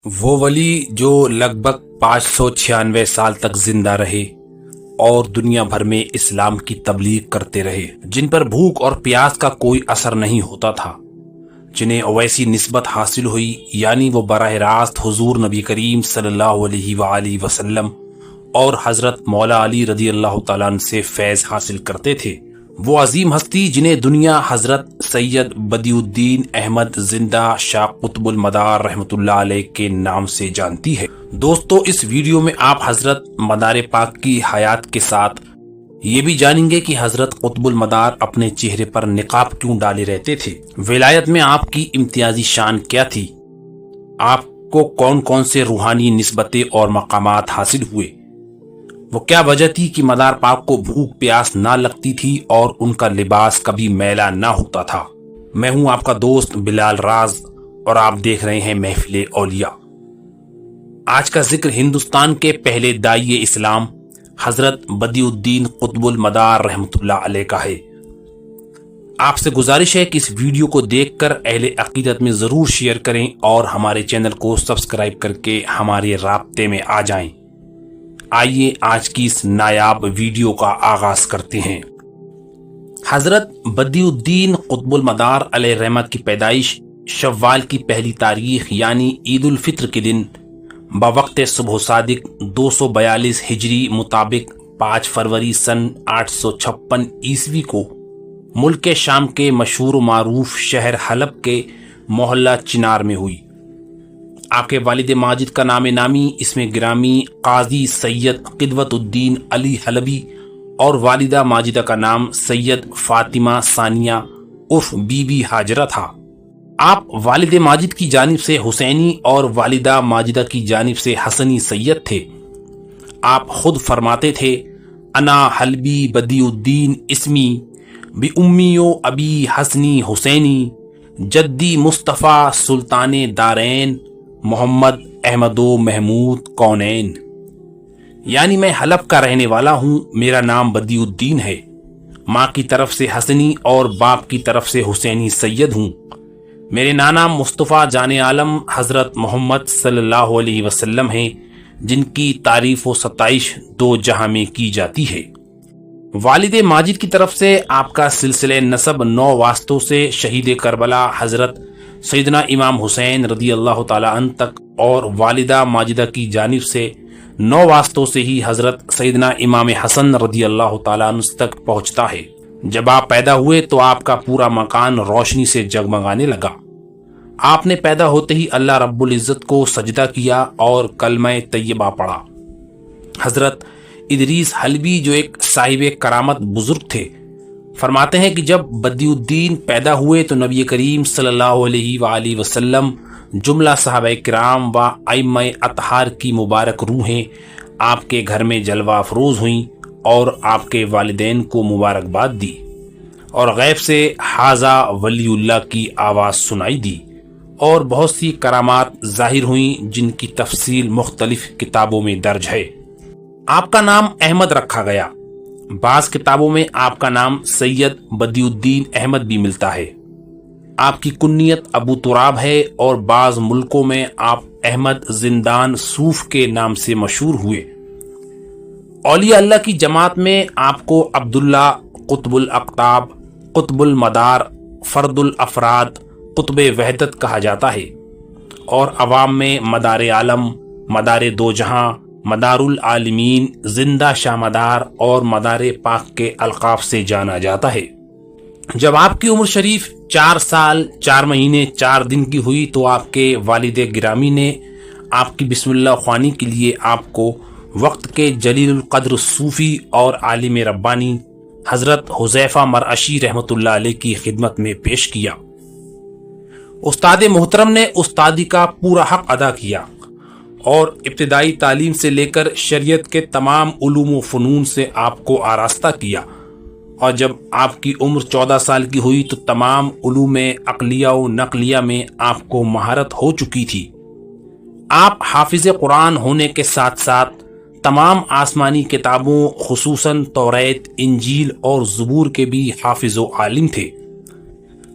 وہ ولی جو لگ بھگ 596 سال تک زندہ رہے اور دنیا بھر میں اسلام کی تبلیغ کرتے رہے، جن پر بھوک اور پیاس کا کوئی اثر نہیں ہوتا تھا، جنہیں ویسی نسبت حاصل ہوئی، یعنی وہ براہ راست حضور نبی کریم صلی اللہ علیہ وآلہ وسلم اور حضرت مولا علی رضی اللہ تعالیٰ عنہ سے فیض حاصل کرتے تھے۔ وہ عظیم ہستی جنہیں دنیا حضرت سید بدیع الدین احمد زندہ شاہ قطب المدار رحمۃ اللہ علیہ کے نام سے جانتی ہے۔ دوستو، اس ویڈیو میں آپ حضرت مدار پاک کی حیات کے ساتھ یہ بھی جانیں گے کہ حضرت قطب المدار اپنے چہرے پر نقاب کیوں ڈالے رہتے تھے، ولایت میں آپ کی امتیازی شان کیا تھی، آپ کو کون کون سے روحانی نسبتیں اور مقامات حاصل ہوئے، وہ کیا وجہ تھی کہ مدار پاک کو بھوک پیاس نہ لگتی تھی اور ان کا لباس کبھی میلا نہ ہوتا تھا۔ میں ہوں آپ کا دوست بلال راز اور آپ دیکھ رہے ہیں محفل اولیاء۔ آج کا ذکر ہندوستان کے پہلے داعی اسلام حضرت بدیع الدین قطب المدار رحمۃ اللہ علیہ کا ہے۔ آپ سے گزارش ہے کہ اس ویڈیو کو دیکھ کر اہل عقیدت میں ضرور شیئر کریں اور ہمارے چینل کو سبسکرائب کر کے ہمارے رابطے میں آ جائیں۔ آئیے آج کی اس نایاب ویڈیو کا آغاز کرتے ہیں۔ حضرت بدیع الدین قطب المدار علیہ رحمت کی پیدائش شوال کی پہلی تاریخ یعنی عید الفطر کے دن بوقت صبح صادق 242 ہجری مطابق 5 فروری سن 856 عیسوی کو ملک شام کے مشہور و معروف شہر حلب کے محلہ چنار میں ہوئی۔ آپ کے والد ماجد کا نام نامی اسم گرامی قاضی سید قدوت الدین علی حلبی اور والدہ ماجدہ کا نام سید فاطمہ ثانیہ عرف بی بی ہاجرہ تھا۔ آپ والد ماجد کی جانب سے حسینی اور والدہ ماجدہ کی جانب سے حسنی سید تھے۔ آپ خود فرماتے تھے، انا حلبی بدیع الدین اسمی بی امی و ابی حسنی حسینی جدی مصطفیٰ سلطان دارین محمد احمد و محمود کونین، یعنی میں حلب کا رہنے والا ہوں، میرا نام بدیع الدین ہے، ماں کی طرف سے حسنی اور باپ کی طرف سے حسینی سید ہوں، میرے نانا مصطفیٰ جان عالم حضرت محمد صلی اللہ علیہ وسلم ہیں، جن کی تعریف و ستائش دو جہاں میں کی جاتی ہے۔ والد ماجد کی طرف سے آپ کا سلسلہ نسب 9 واسطوں سے شہید کربلا حضرت سیدنا امام حسین رضی اللہ تعالی عنہ تک اور والدہ ماجدہ کی جانب سے 9 واسطوں سے ہی حضرت سیدنا امام حسن رضی اللہ تعالی عنہ تک پہنچتا ہے۔ جب آپ پیدا ہوئے تو آپ کا پورا مکان روشنی سے جگمگانے لگا۔ آپ نے پیدا ہوتے ہی اللہ رب العزت کو سجدہ کیا اور کلمہ طیبہ پڑھا۔ حضرت ادریس حلبی جو ایک صاحب کرامت بزرگ تھے، فرماتے ہیں کہ جب بدیع الدین پیدا ہوئے تو نبی کریم صلی اللہ علیہ وآلہ وسلم جملہ صحابہ کرام و ائمہ اطہار کی مبارک روحیں آپ کے گھر میں جلوہ افروز ہوئیں اور آپ کے والدین کو مبارکباد دی اور غیب سے حاذا ولی اللہ کی آواز سنائی دی، اور بہت سی کرامات ظاہر ہوئیں جن کی تفصیل مختلف کتابوں میں درج ہے۔ آپ کا نام احمد رکھا گیا، بعض کتابوں میں آپ کا نام سید بدیع الدین احمد بھی ملتا ہے۔ آپ کی کنیت ابو تراب ہے اور بعض ملکوں میں آپ احمد زندان صوف کے نام سے مشہور ہوئے۔ اولیاء اللہ کی جماعت میں آپ کو عبداللہ قطب الاقطاب، قطب المدار، فرد الافراد، قطب وحدت کہا جاتا ہے، اور عوام میں مدار عالم، مدار دو جہاں، مدار العالمین، زندہ شاہ مدار اور مدار پاک کے القاب سے جانا جاتا ہے۔ جب آپ کی عمر شریف 4 سال 4 مہینے 4 دن کی ہوئی تو آپ کے والد گرامی نے آپ کی بسم اللہ خوانی کے لیے آپ کو وقت کے جلیل القدر صوفی اور عالم ربانی حضرت حذیفہ مرعشی رحمۃ اللہ علیہ کی خدمت میں پیش کیا۔ استاد محترم نے استادی کا پورا حق ادا کیا اور ابتدائی تعلیم سے لے کر شریعت کے تمام علوم و فنون سے آپ کو آراستہ کیا، اور جب آپ کی عمر 14 سال کی ہوئی تو تمام علوم عقلیہ و نقلیہ میں آپ کو مہارت ہو چکی تھی۔ آپ حافظ قرآن ہونے کے ساتھ ساتھ تمام آسمانی کتابوں خصوصاً توریت، انجیل اور زبور کے بھی حافظ و عالم تھے۔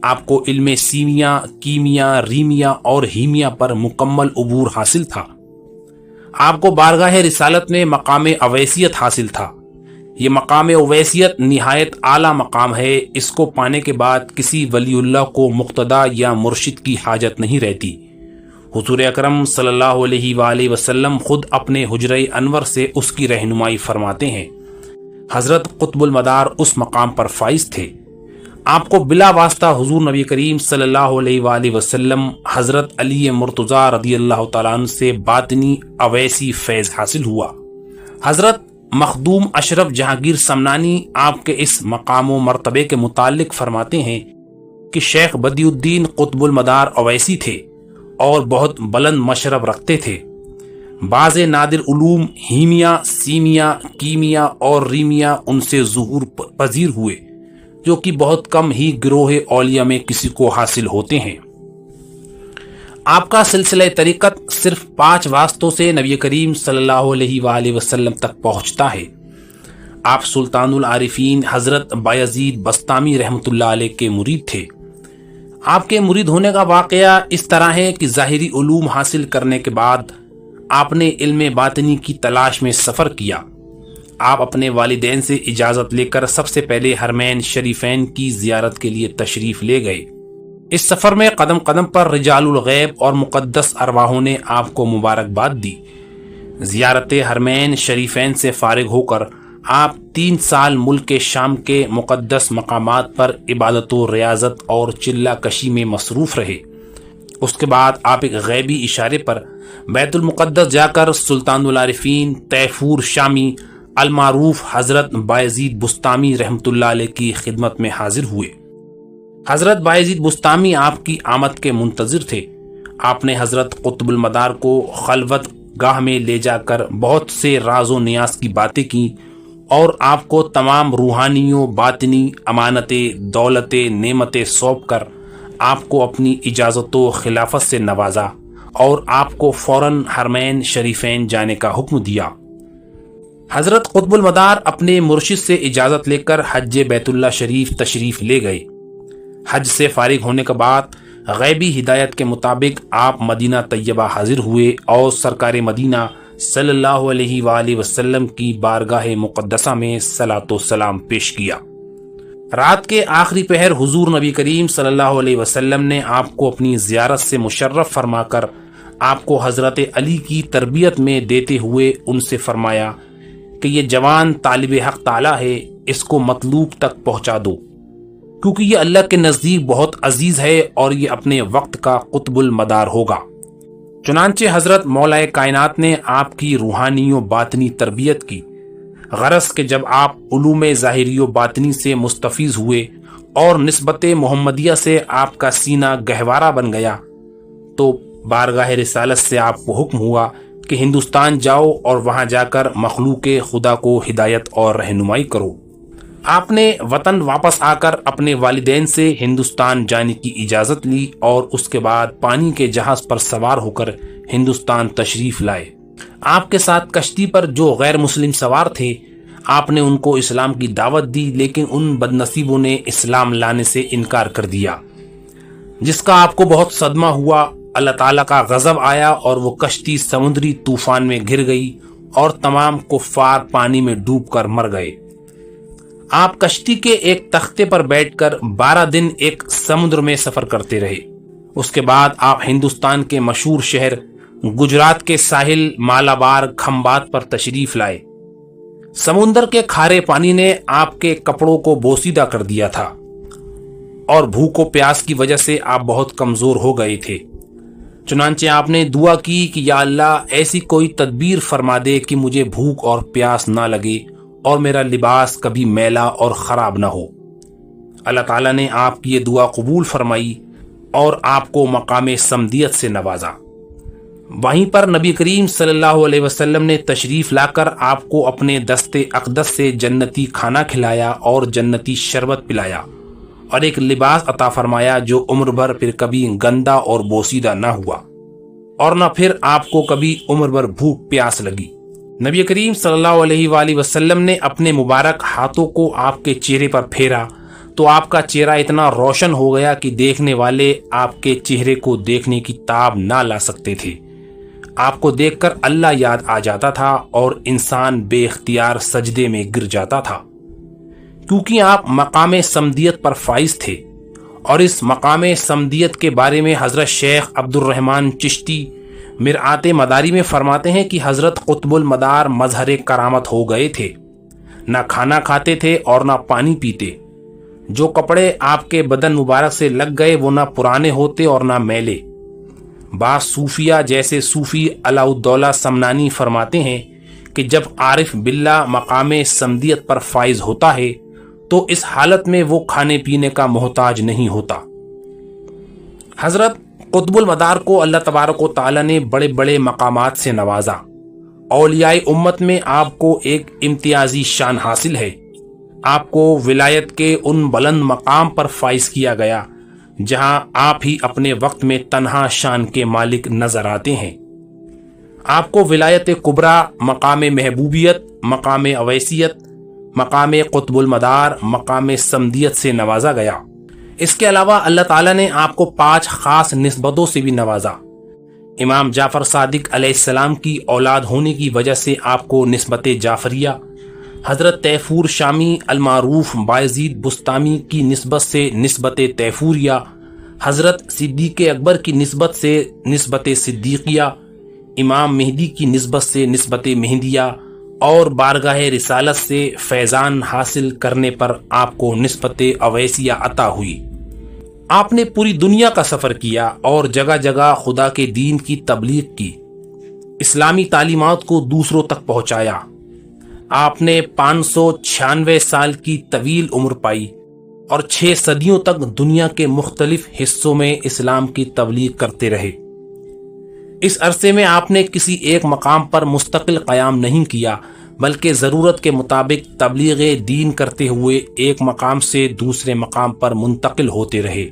آپ کو علم سیمیا، کیمیا، ریمیا اور ہیمیا پر مکمل عبور حاصل تھا۔ آپ کو بارگاہ رسالت میں مقام اویسیت حاصل تھا۔ یہ مقام اویسیت نہایت اعلیٰ مقام ہے۔ اس کو پانے کے بعد کسی ولی اللہ کو مقتدا یا مرشد کی حاجت نہیں رہتی۔ حضور اکرم صلی اللہ علیہ وآلہ وسلم خود اپنے حجرہ انور سے اس کی رہنمائی فرماتے ہیں۔ حضرت قطب المدار اس مقام پر فائز تھے۔ آپ کو بلا واسطہ حضور نبی کریم صلی اللہ علیہ وآلہ وسلم حضرت علی مرتضیٰ رضی اللہ تعالیٰ عنہ سے باطنی اویسی فیض حاصل ہوا۔ حضرت مخدوم اشرف جہانگیر سمنانی آپ کے اس مقام و مرتبے کے متعلق فرماتے ہیں کہ شیخ بدی الدین قطب المدار اویسی تھے اور بہت بلند مشرب رکھتے تھے۔ بعض نادر علوم ہیمیا، سیمیا، کیمیا اور ریمیا ان سے ظہور پذیر ہوئے، جو کہ بہت کم ہی گروہ اولیاء میں کسی کو حاصل ہوتے ہیں۔ آپ کا سلسلہ طریقت صرف 5 واسطوں سے نبی کریم صلی اللہ علیہ وآلہ وسلم تک پہنچتا ہے۔ آپ سلطان العارفین حضرت بایزید بسطامی رحمۃ اللہ علیہ کے مرید تھے۔ آپ کے مرید ہونے کا واقعہ اس طرح ہے کہ ظاہری علوم حاصل کرنے کے بعد آپ نے علم باطنی کی تلاش میں سفر کیا۔ آپ اپنے والدین سے اجازت لے کر سب سے پہلے حرمین شریفین کی زیارت کے لیے تشریف لے گئے۔ اس سفر میں قدم قدم پر رجال الغیب اور مقدس ارواحوں نے آپ کو مبارکباد دی۔ زیارت حرمین شریفین سے فارغ ہو کر آپ 3 سال ملک شام کے مقدس مقامات پر عبادت و ریاضت اور چلہ کشی میں مصروف رہے۔ اس کے بعد آپ ایک غیبی اشارے پر بیت المقدس جا کر سلطان العارفین تیفور شامی المعروف حضرت بایزید بسطامی رحمۃ اللہ علیہ کی خدمت میں حاضر ہوئے۔ حضرت بایزید بسطامی آپ کی آمد کے منتظر تھے۔ آپ نے حضرت قطب المدار کو خلوت گاہ میں لے جا کر بہت سے راز و نیاز کی باتیں کی اور آپ کو تمام روحانی و باطنی امانتیں، دولتیں، نعمتیں سونپ کر آپ کو اپنی اجازت و خلافت سے نوازا اور آپ کو فوراً حرمین شریفین جانے کا حکم دیا۔ حضرت قطب المدار اپنے مرشد سے اجازت لے کر حج بیت اللہ شریف تشریف لے گئے۔ حج سے فارغ ہونے کے بعد غیبی ہدایت کے مطابق آپ مدینہ طیبہ حاضر ہوئے اور سرکار مدینہ صلی اللہ علیہ وآلہ وسلم کی بارگاہ مقدسہ میں صلاۃ و سلام پیش کیا۔ رات کے آخری پہر حضور نبی کریم صلی اللہ علیہ وسلم نے آپ کو اپنی زیارت سے مشرف فرما کر آپ کو حضرت علی کی تربیت میں دیتے ہوئے ان سے فرمایا کہ یہ جوان طالب حق تعالی ہے، اس کو مطلوب تک پہنچا دو، کیونکہ یہ اللہ کے نزدیک بہت عزیز ہے اور یہ اپنے وقت کا قطب المدار ہوگا۔ چنانچہ حضرت مولا کائنات نے آپ کی روحانی و باطنی تربیت کی، غرض کہ جب آپ علوم ظاہری و باطنی سے مستفیض ہوئے اور نسبت محمدیہ سے آپ کا سینہ گہوارہ بن گیا تو بارگاہ رسالت سے آپ کو حکم ہوا کہ ہندوستان جاؤ اور وہاں جا کر مخلوق خدا کو ہدایت اور رہنمائی کرو۔ آپ نے وطن واپس آ کر اپنے والدین سے ہندوستان جانے کی اجازت لی اور اس کے بعد پانی کے جہاز پر سوار ہو کر ہندوستان تشریف لائے۔ آپ کے ساتھ کشتی پر جو غیر مسلم سوار تھے، آپ نے ان کو اسلام کی دعوت دی، لیکن ان بدنصیبوں نے اسلام لانے سے انکار کر دیا، جس کا آپ کو بہت صدمہ ہوا۔ اللہ تعالیٰ کا غضب آیا اور وہ کشتی سمندری طوفان میں گر گئی اور تمام کفار پانی میں ڈوب کر مر گئے۔ آپ کشتی کے ایک تختے پر بیٹھ کر 12 دن ایک سمندر میں سفر کرتے رہے۔ اس کے بعد آپ ہندوستان کے مشہور شہر گجرات کے ساحل مالابار کھمبات پر تشریف لائے۔ سمندر کے کھارے پانی نے آپ کے کپڑوں کو بوسیدہ کر دیا تھا اور بھوک و پیاس کی وجہ سے آپ بہت کمزور ہو گئے تھے۔ چنانچہ آپ نے دعا کی کہ یا اللہ ایسی کوئی تدبیر فرما دے کہ مجھے بھوک اور پیاس نہ لگے اور میرا لباس کبھی میلا اور خراب نہ ہو۔ اللہ تعالیٰ نے آپ کی یہ دعا قبول فرمائی اور آپ کو مقام سمدیت سے نوازا۔ وہیں پر نبی کریم صلی اللہ علیہ وسلم نے تشریف لا کر آپ کو اپنے دست اقدس سے جنتی کھانا کھلایا اور جنتی شربت پلایا اور ایک لباس عطا فرمایا جو عمر بھر پھر کبھی گندا اور بوسیدہ نہ ہوا اور نہ پھر آپ کو کبھی عمر بھر بھوک پیاس لگی۔ نبی کریم صلی اللہ علیہ وآلہ وسلم نے اپنے مبارک ہاتھوں کو آپ کے چہرے پر پھیرا تو آپ کا چہرہ اتنا روشن ہو گیا کہ دیکھنے والے آپ کے چہرے کو دیکھنے کی تاب نہ لا سکتے تھے۔ آپ کو دیکھ کر اللہ یاد آ جاتا تھا اور انسان بے اختیار سجدے میں گر جاتا تھا، کیونکہ آپ مقام صمدیت پر فائز تھے۔ اور اس مقام صمدیت کے بارے میں حضرت شیخ عبد الرحمن چشتی مرآت مداری میں فرماتے ہیں کہ حضرت قطب المدار مظہر کرامت ہو گئے تھے، نہ کھانا کھاتے تھے اور نہ پانی پیتے۔ جو کپڑے آپ کے بدن مبارک سے لگ گئے وہ نہ پرانے ہوتے اور نہ میلے۔ بعض صوفیہ جیسے صوفی علاء الدولہ سمنانی فرماتے ہیں کہ جب عارف باللہ مقام صمدیت پر فائز ہوتا ہے تو اس حالت میں وہ کھانے پینے کا محتاج نہیں ہوتا۔ حضرت قطب المدار کو اللہ تبارک و تعالی نے بڑے بڑے مقامات سے نوازا۔ اولیاء امت میں آپ کو ایک امتیازی شان حاصل ہے۔ آپ کو ولایت کے ان بلند مقام پر فائز کیا گیا جہاں آپ ہی اپنے وقت میں تنہا شان کے مالک نظر آتے ہیں۔ آپ کو ولایت کبریٰ، مقام محبوبیت، مقام اویسیت، مقام قطب المدار، مقام صمدیت سے نوازا گیا۔ اس کے علاوہ اللہ تعالیٰ نے آپ کو 5 خاص نسبتوں سے بھی نوازا۔ امام جعفر صادق علیہ السلام کی اولاد ہونے کی وجہ سے آپ کو نسبت جعفریہ، حضرت تیفور شامی المعروف بایزید بستامی کی نسبت سے نسبت تیفوریہ، حضرت صدیق اکبر کی نسبت سے نسبت صدیقیہ، امام مہدی کی نسبت سے نسبت مہدیہ اور بارگاہ رسالت سے فیضان حاصل کرنے پر آپ کو نسبت اویسیہ عطا ہوئی۔ آپ نے پوری دنیا کا سفر کیا اور جگہ جگہ خدا کے دین کی تبلیغ کی، اسلامی تعلیمات کو دوسروں تک پہنچایا۔ آپ نے 596 سال کی طویل عمر پائی اور 6 صدیوں تک دنیا کے مختلف حصوں میں اسلام کی تبلیغ کرتے رہے۔ اس عرصے میں آپ نے کسی ایک مقام پر مستقل قیام نہیں کیا، بلکہ ضرورت کے مطابق تبلیغ دین کرتے ہوئے ایک مقام سے دوسرے مقام پر منتقل ہوتے رہے۔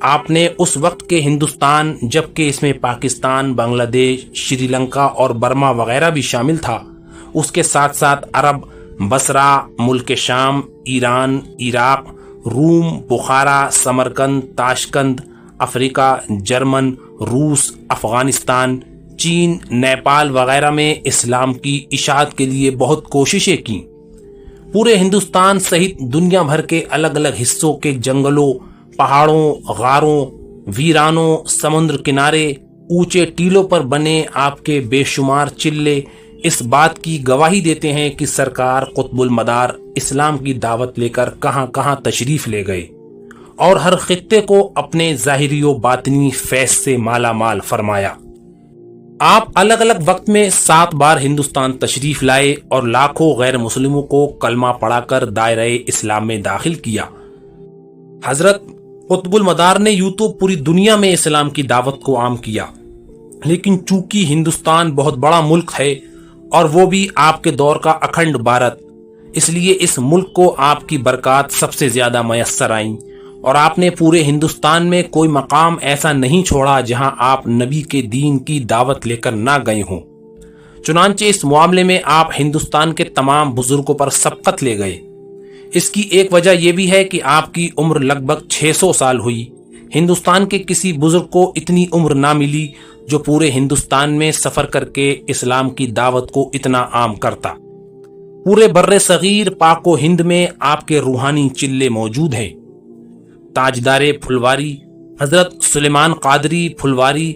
آپ نے اس وقت کے ہندوستان، جبکہ اس میں پاکستان، بنگلہ دیش، شری لنکا اور برما وغیرہ بھی شامل تھا، اس کے ساتھ ساتھ عرب، بصرہ، ملک شام، ایران، عراق، روم، بخارا، سمرقند، تاشقند، افریقہ، جرمن، روس، افغانستان، چین، نیپال وغیرہ میں اسلام کی اشاعت کے لیے بہت کوششیں کیں۔ پورے ہندوستان سمیت دنیا بھر کے الگ الگ حصوں کے جنگلوں، پہاڑوں، غاروں، ویرانوں، سمندر کنارے، اونچے ٹیلوں پر بنے آپ کے بے شمار چلے اس بات کی گواہی دیتے ہیں کہ سرکار قطب المدار اسلام کی دعوت لے کر کہاں کہاں تشریف لے گئے اور ہر خطے کو اپنے ظاہری و باطنی فیض سے مالا مال فرمایا۔ آپ الگ الگ وقت میں 7 بار ہندوستان تشریف لائے اور لاکھوں غیر مسلموں کو کلمہ پڑھا کر دائرہ اسلام میں داخل کیا۔ حضرت قطب المدار نے یوں تو پوری دنیا میں اسلام کی دعوت کو عام کیا، لیکن چونکہ ہندوستان بہت بڑا ملک ہے اور وہ بھی آپ کے دور کا اکھنڈ بھارت، اس لیے اس ملک کو آپ کی برکات سب سے زیادہ میسر آئیں، اور آپ نے پورے ہندوستان میں کوئی مقام ایسا نہیں چھوڑا جہاں آپ نبی کے دین کی دعوت لے کر نہ گئے ہوں۔ چنانچہ اس معاملے میں آپ ہندوستان کے تمام بزرگوں پر سبقت لے گئے۔ اس کی ایک وجہ یہ بھی ہے کہ آپ کی عمر لگ بھگ 600 سال ہوئی۔ ہندوستان کے کسی بزرگ کو اتنی عمر نہ ملی جو پورے ہندوستان میں سفر کر کے اسلام کی دعوت کو اتنا عام کرتا۔ پورے بر صغیر پاک و ہند میں آپ کے روحانی چلے موجود ہیں۔ تاجدار پھلواری حضرت سلیمان قادری پھلواری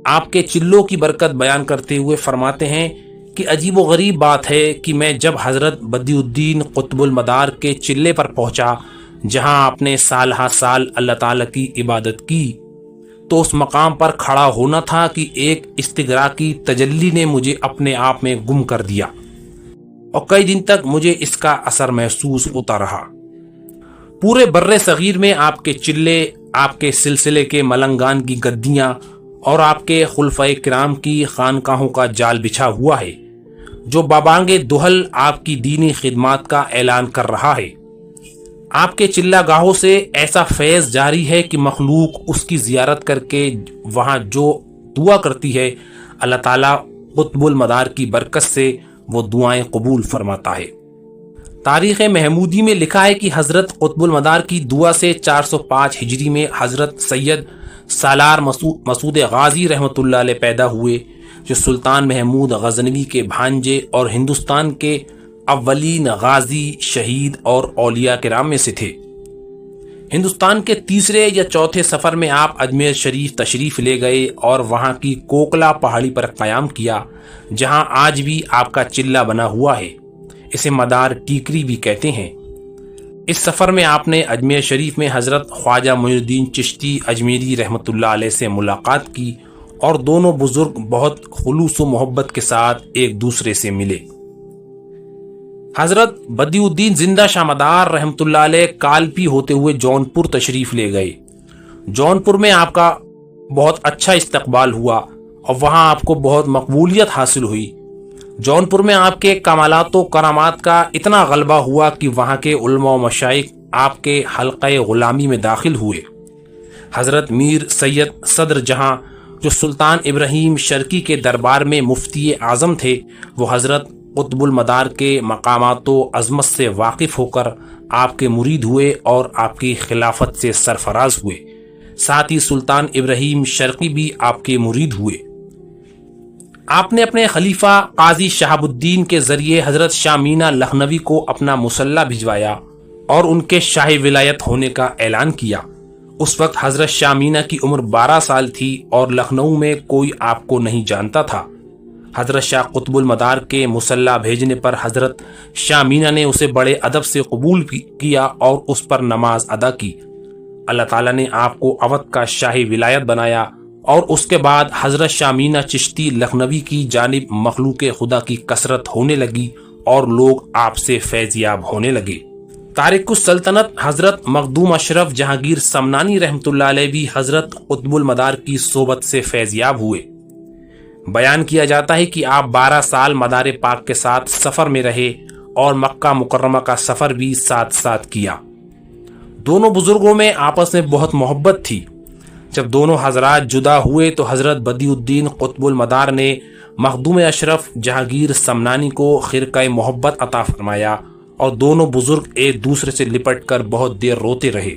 آپ کے چلوں کی برکت بیان کرتے ہوئے فرماتے ہیں کہ عجیب و غریب بات ہے کہ میں جب حضرت بدیع الدین قطب المدار کے چلے پر پہنچا جہاں آپ نے سال ہا سال اللہ تعالیٰ کی عبادت کی، تو اس مقام پر کھڑا ہونا تھا کہ ایک استغراقی تجلی نے مجھے اپنے آپ میں گم کر دیا اور کئی دن تک مجھے اس کا اثر محسوس ہوتا رہا۔ پورے بر صغیر میں آپ کے چلے، آپ کے سلسلے کے ملنگان کی گدیاں اور آپ کے خلفائے کرام کی خانقاہوں کا جال بچھا ہوا ہے جو بابانگ دہل آپ کی دینی خدمات کا اعلان کر رہا ہے۔ آپ کے چلہ گاہوں سے ایسا فیض جاری ہے کہ مخلوق اس کی زیارت کر کے وہاں جو دعا کرتی ہے اللہ تعالیٰ قطب المدار کی برکت سے وہ دعائیں قبول فرماتا ہے۔ تاریخ محمودی میں لکھا ہے کہ حضرت قطب المدار کی دعا سے 405 ہجری میں حضرت سید سالار مسعود غازی رحمۃ اللہ علیہ پیدا ہوئے، جو سلطان محمود غزنوی کے بھانجے اور ہندوستان کے اولین غازی، شہید اور اولیاء کرام میں سے تھے۔ ہندوستان کے تیسرے یا چوتھے سفر میں آپ اجمیر شریف تشریف لے گئے اور وہاں کی کوکلا پہاڑی پر قیام کیا، جہاں آج بھی آپ کا چلہ بنا ہوا ہے۔ اسے مدار ٹیکری بھی کہتے ہیں۔ اس سفر میں آپ نے اجمیر شریف میں حضرت خواجہ معین الدین چشتی اجمیری رحمۃ اللہ علیہ سے ملاقات کی اور دونوں بزرگ بہت خلوص و محبت کے ساتھ ایک دوسرے سے ملے۔ حضرت بدیع الدین زندہ شاہ مدار رحمۃ اللہ علیہ کالپی ہوتے ہوئے جونپور تشریف لے گئے۔ جونپور میں آپ کا بہت اچھا استقبال ہوا اور وہاں آپ کو بہت مقبولیت حاصل ہوئی۔ جونپور میں آپ کے کمالات و کرامات کا اتنا غلبہ ہوا کہ وہاں کے علماء و مشائخ آپ کے حلقہ غلامی میں داخل ہوئے۔ حضرت میر سید صدر جہاں، جو سلطان ابراہیم شرقی کے دربار میں مفتی اعظم تھے، وہ حضرت قطب المدار کے مقامات و عظمت سے واقف ہو کر آپ کے مرید ہوئے اور آپ کی خلافت سے سرفراز ہوئے۔ ساتھ ہی سلطان ابراہیم شرقی بھی آپ کے مرید ہوئے۔ آپ نے اپنے خلیفہ قاضی شہاب الدین کے ذریعے حضرت شاہ مینا لکھنوی کو اپنا مسلح بھجوایا اور ان کے شاہی ولایت ہونے کا اعلان کیا۔ اس وقت حضرت شاہ مینا کی عمر 12 سال تھی اور لکھنؤ میں کوئی آپ کو نہیں جانتا تھا۔ حضرت شاہ قطب المدار کے مسلح بھیجنے پر حضرت شاہ مینا نے اسے بڑے ادب سے قبول کیا اور اس پر نماز ادا کی۔ اللہ تعالیٰ نے آپ کو اودھ کا شاہی ولایت بنایا اور اس کے بعد حضرت شاہ مینا چشتی لکھنوی کی جانب مخلوق خدا کی کثرت ہونے لگی اور لوگ آپ سے فیض یاب ہونے لگے۔ تارک السلطنت حضرت مخدوم اشرف جہانگیر سمنانی رحمۃ اللہ علیہ بھی حضرت قطب المدار کی صحبت سے فیض یاب ہوئے۔ بیان کیا جاتا ہے کہ آپ 12 سال مدار پاک کے ساتھ سفر میں رہے اور مکہ مکرمہ کا سفر بھی ساتھ ساتھ کیا۔ دونوں بزرگوں میں آپس میں بہت محبت تھی۔ جب دونوں حضرات جدا ہوئے تو حضرت بدیع الدین قطب المدار نے مخدوم اشرف جہانگیر سمنانی کو خرقہ محبت عطا فرمایا اور دونوں بزرگ ایک دوسرے سے لپٹ کر بہت دیر روتے رہے۔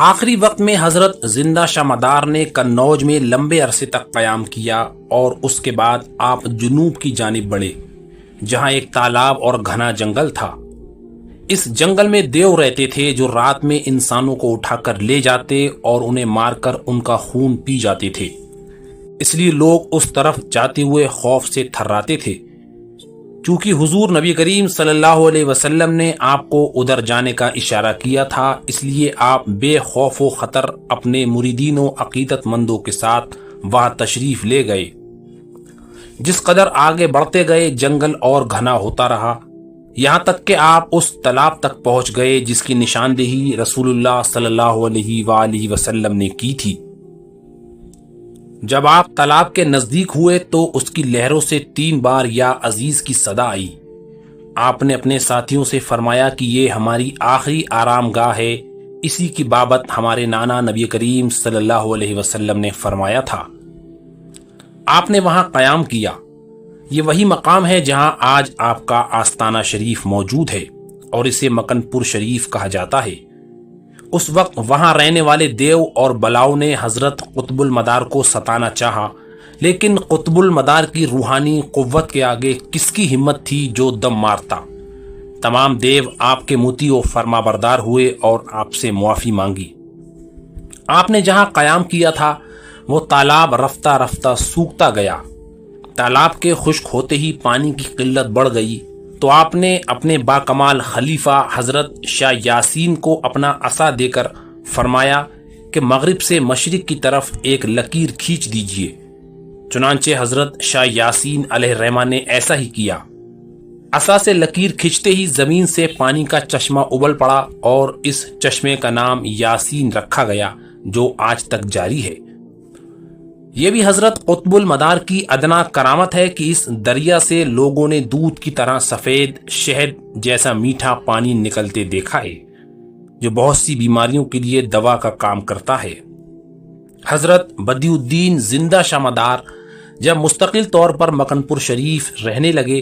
آخری وقت میں حضرت زندہ شاہ مدار نے قنوج میں لمبے عرصے تک قیام کیا اور اس کے بعد آپ جنوب کی جانب بڑھے، جہاں ایک تالاب اور گھنا جنگل تھا۔ اس جنگل میں دیو رہتے تھے جو رات میں انسانوں کو اٹھا کر لے جاتے اور انہیں مار کر ان کا خون پی جاتے تھے، اس لیے لوگ اس طرف جاتے ہوئے خوف سے تھراتے تھے۔ چونکہ حضور نبی کریم صلی اللہ علیہ وسلم نے آپ کو ادھر جانے کا اشارہ کیا تھا، اس لیے آپ بے خوف و خطر اپنے مریدین و عقیدت مندوں کے ساتھ وہاں تشریف لے گئے۔ جس قدر آگے بڑھتے گئے جنگل اور گھنا ہوتا رہا، یہاں تک کہ آپ اس تالاب تک پہنچ گئے جس کی نشاندہی رسول اللہ صلی اللہ علیہ وآلہ وسلم نے کی تھی۔ جب آپ تالاب کے نزدیک ہوئے تو اس کی لہروں سے 3 بار یا عزیز کی صدا آئی۔ آپ نے اپنے ساتھیوں سے فرمایا کہ یہ ہماری آخری آرام گاہ ہے، اسی کی بابت ہمارے نانا نبی کریم صلی اللہ علیہ وسلم نے فرمایا تھا۔ آپ نے وہاں قیام کیا۔ یہ وہی مقام ہے جہاں آج آپ کا آستانہ شریف موجود ہے اور اسے مکن پور شریف کہا جاتا ہے۔ اس وقت وہاں رہنے والے دیو اور بلاؤں نے حضرت قطب المدار کو ستانا چاہا، لیکن قطب المدار کی روحانی قوت کے آگے کس کی ہمت تھی جو دم مارتا۔ تمام دیو آپ کے مطیع و فرما بردار ہوئے اور آپ سے معافی مانگی۔ آپ نے جہاں قیام کیا تھا وہ تالاب رفتہ رفتہ سوکھتا گیا۔ تالاب کے خشک ہوتے ہی پانی کی قلت بڑھ گئی تو آپ نے اپنے باکمال خلیفہ حضرت شاہ یاسین کو اپنا عصا دے کر فرمایا کہ مغرب سے مشرق کی طرف ایک لکیر کھینچ دیجیے۔ چنانچہ حضرت شاہ یاسین علیہ الرحمہ نے ایسا ہی کیا۔ عصا سے لکیر کھینچتے ہی زمین سے پانی کا چشمہ ابل پڑا اور اس چشمے کا نام یاسین رکھا گیا، جو آج تک جاری ہے۔ یہ بھی حضرت قطب المدار کی ادنا کرامت ہے کہ اس دریا سے لوگوں نے دودھ کی طرح سفید شہد جیسا میٹھا پانی نکلتے دیکھا ہے، جو بہت سی بیماریوں کے لیے دوا کا کام کرتا ہے۔ حضرت بدیع الدین زندہ شاہ مدار جب مستقل طور پر مکن پور شریف رہنے لگے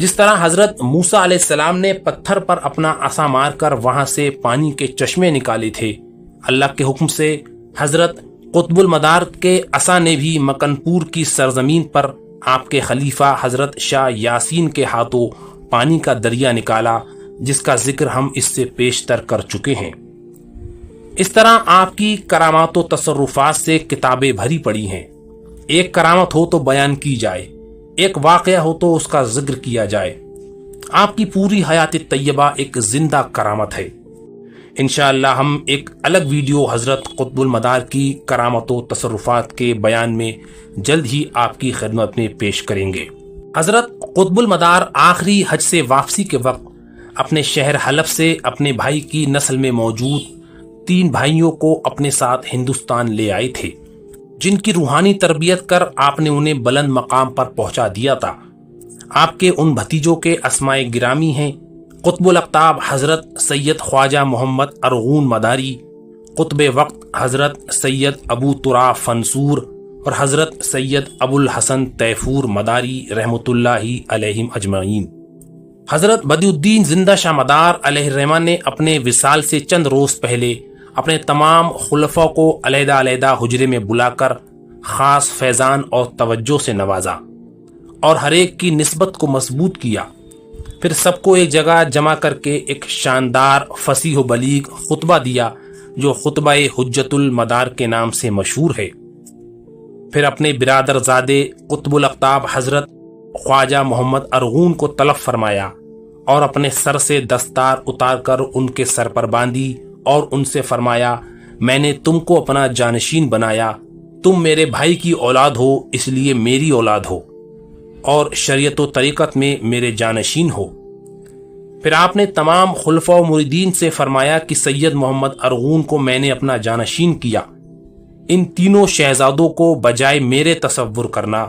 جس طرح حضرت موسیٰ علیہ السلام نے پتھر پر اپنا عصا مار کر وہاں سے پانی کے چشمے نکالے تھے، اللہ کے حکم سے حضرت قطب المدار کے عصا نے بھی مکن پور کی سرزمین پر آپ کے خلیفہ حضرت شاہ یاسین کے ہاتھوں پانی کا دریا نکالا، جس کا ذکر ہم اس سے پیشتر کر چکے ہیں۔ اس طرح آپ کی کرامات و تصرفات سے کتابیں بھری پڑی ہیں۔ ایک کرامت ہو تو بیان کی جائے، ایک واقعہ ہو تو اس کا ذکر کیا جائے۔ آپ کی پوری حیات طیبہ ایک زندہ کرامت ہے۔ انشاءاللہ ہم ایک الگ ویڈیو حضرت قطب المدار کی کرامت و تصرفات کے بیان میں جلد ہی آپ کی خدمت میں پیش کریں گے۔ حضرت قطب المدار آخری حج سے واپسی کے وقت اپنے شہر حلب سے اپنے بھائی کی نسل میں موجود 3 بھائیوں کو اپنے ساتھ ہندوستان لے آئے تھے، جن کی روحانی تربیت کر آپ نے انہیں بلند مقام پر پہنچا دیا تھا۔ آپ کے ان بھتیجوں کے اسماء گرامی ہیں قطب الاقطاب حضرت سید خواجہ محمد ارغون مداری، قطب وقت حضرت سید ابو تراب فنسور اور حضرت سید ابو الحسن تیفور مداری رحمۃ اللہ علیہم اجمعین۔ حضرت بدی الدین زندہ شاہ مدار علیہ الرحمہ نے اپنے وصال سے چند روز پہلے اپنے تمام خلفاء کو علیحدہ علیحدہ حجرے میں بلا کر خاص فیضان اور توجہ سے نوازا اور ہر ایک کی نسبت کو مضبوط کیا۔ پھر سب کو ایک جگہ جمع کر کے ایک شاندار فصیح و بلیغ خطبہ دیا جو خطبہ حجت المدار کے نام سے مشہور ہے۔ پھر اپنے برادر زادے قطب الاقطاب حضرت خواجہ محمد ارغون کو طلب فرمایا اور اپنے سر سے دستار اتار کر ان کے سر پر باندھی اور ان سے فرمایا، میں نے تم کو اپنا جانشین بنایا، تم میرے بھائی کی اولاد ہو اس لیے میری اولاد ہو اور شریعت و طریقت میں میرے جانشین ہو۔ پھر آپ نے تمام خلفاء و مریدین سے فرمایا کہ سید محمد ارغون کو میں نے اپنا جانشین کیا، ان تینوں شہزادوں کو بجائے میرے تصور کرنا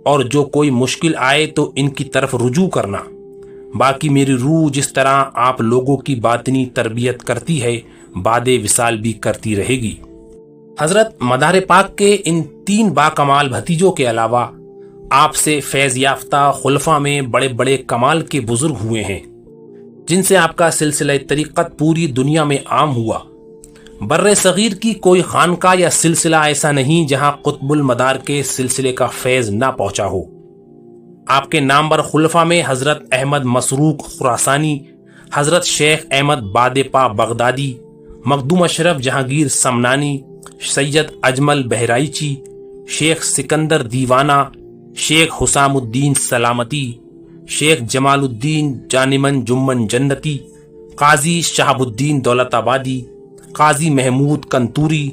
اور جو کوئی مشکل آئے تو ان کی طرف رجوع کرنا، باقی میری روح جس طرح آپ لوگوں کی باطنی تربیت کرتی ہے بعد وصال بھی کرتی رہے گی۔ حضرت مدار پاک کے ان 3 باکمال بھتیجوں کے علاوہ آپ سے فیض یافتہ خلفاء میں بڑے بڑے کمال کے بزرگ ہوئے ہیں، جن سے آپ کا سلسلہ طریقت پوری دنیا میں عام ہوا۔ بر صغیر کی کوئی خانقاہ یا سلسلہ ایسا نہیں جہاں قطب المدار کے سلسلے کا فیض نہ پہنچا ہو۔ آپ کے نامور خلفاء میں حضرت احمد مسروق خراسانی، حضرت شیخ احمد بادپا بغدادی، مخدوم اشرف جہانگیر سمنانی، سید اجمل بہرائچی، شیخ سکندر دیوانہ، شیخ حسام الدین سلامتی، شیخ جمال الدین جانمن جمن جنتی، قاضی شہاب الدین دولت آبادی، قاضی محمود کنتوری،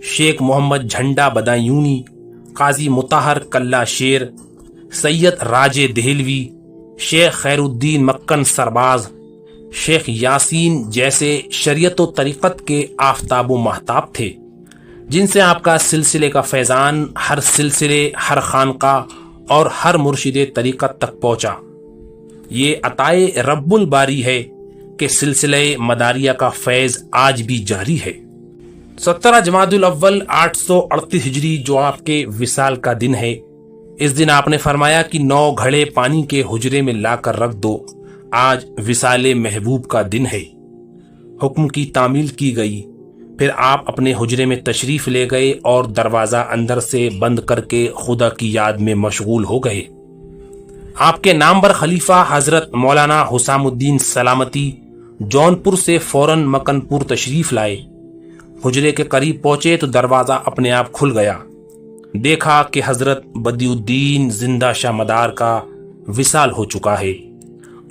شیخ محمد جھنڈا بدایونی، قاضی مطہر کلہ شیر، سید راج دہلوی، شیخ خیر الدین مکن سرباز، شیخ یاسین جیسے شریعت و طریقت کے آفتاب و مہتاب تھے، جن سے آپ کا سلسلے کا فیضان ہر سلسلے، ہر خانقاہ اور ہر مرشد طریقت تک پہنچا۔ یہ عطائے رب الباری ہے کہ سلسلہ مداریہ کا فیض آج بھی جاری ہے۔ 17 جمادی الاول 838 ہجری جو آپ کے وصال کا دن ہے، اس دن آپ نے فرمایا کہ 9 گھڑے پانی کے حجرے میں لا کر رکھ دو، آج وصال محبوب کا دن ہے۔ حکم کی تعمیل کی گئی، پھر آپ اپنے حجرے میں تشریف لے گئے اور دروازہ اندر سے بند کر کے خدا کی یاد میں مشغول ہو گئے۔ آپ کے نامور خلیفہ حضرت مولانا حسام الدین سلامتی جونپور سے فوراً مکن پور تشریف لائے۔ حجرے کے قریب پہنچے تو دروازہ اپنے آپ کھل گیا۔ دیکھا کہ حضرت بدی الدین زندہ شاہ مدار کا وصال ہو چکا ہے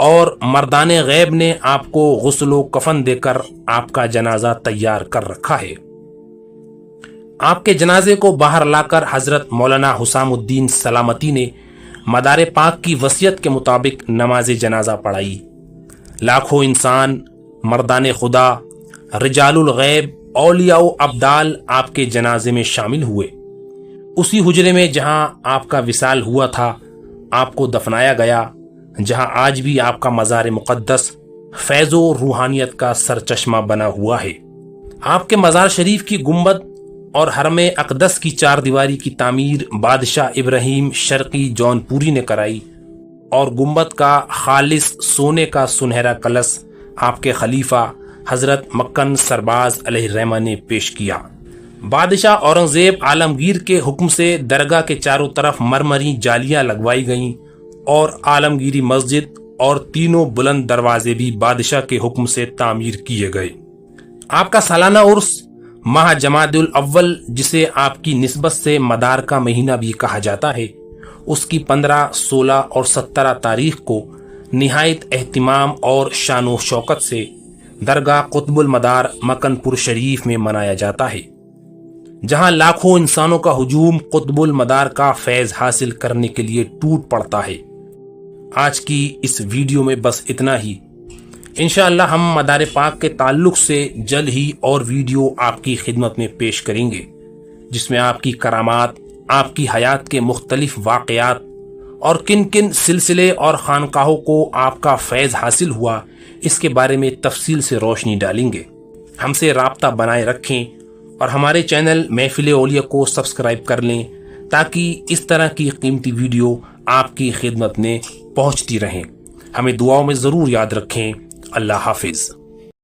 اور مردان غیب نے آپ کو غسل و کفن دے کر آپ کا جنازہ تیار کر رکھا ہے۔ آپ کے جنازے کو باہر لا کر حضرت مولانا حسام الدین سلامتی نے مدار پاک کی وصیت کے مطابق نماز جنازہ پڑھائی۔ لاکھوں انسان، مردان خدا، رجال الغیب، اولیاء و ابدال آپ کے جنازے میں شامل ہوئے۔ اسی حجرے میں جہاں آپ کا وصال ہوا تھا آپ کو دفنایا گیا، جہاں آج بھی آپ کا مزار مقدس فیض و روحانیت کا سرچشمہ بنا ہوا ہے۔ آپ کے مزار شریف کی گنبد اور حرم اقدس کی 4 دیواری کی تعمیر بادشاہ ابراہیم شرقی جونپوری نے کرائی اور گنبد کا خالص سونے کا سنہرا کلش آپ کے خلیفہ حضرت مکن سرباز علیہ الرحمہ نے پیش کیا۔ بادشاہ اورنگزیب عالمگیر کے حکم سے درگاہ کے چاروں طرف مرمری جالیاں لگوائی گئیں اور عالمگیری مسجد اور تینوں بلند دروازے بھی بادشاہ کے حکم سے تعمیر کیے گئے۔ آپ کا سالانہ عرس ماہ جمادی الاول، جسے آپ کی نسبت سے مدار کا مہینہ بھی کہا جاتا ہے، اس کی 15، 16 اور 17 تاریخ کو نہایت اہتمام اور شان و شوکت سے درگاہ قطب المدار مکن پور شریف میں منایا جاتا ہے، جہاں لاکھوں انسانوں کا ہجوم قطب المدار کا فیض حاصل کرنے کے لیے ٹوٹ پڑتا ہے۔ آج کی اس ویڈیو میں بس اتنا ہی۔ انشاءاللہ ہم مدار پاک کے تعلق سے جلد ہی اور ویڈیو آپ کی خدمت میں پیش کریں گے، جس میں آپ کی کرامات، آپ کی حیات کے مختلف واقعات اور کن کن سلسلے اور خانقاہوں کو آپ کا فیض حاصل ہوا، اس کے بارے میں تفصیل سے روشنی ڈالیں گے۔ ہم سے رابطہ بنائے رکھیں اور ہمارے چینل محفل اولیاء کو سبسکرائب کر لیں تاکہ اس طرح کی قیمتی ویڈیو آپ کی خدمت میں پہنچتی رہیں۔ ہمیں دعاؤں میں ضرور یاد رکھیں۔ اللہ حافظ۔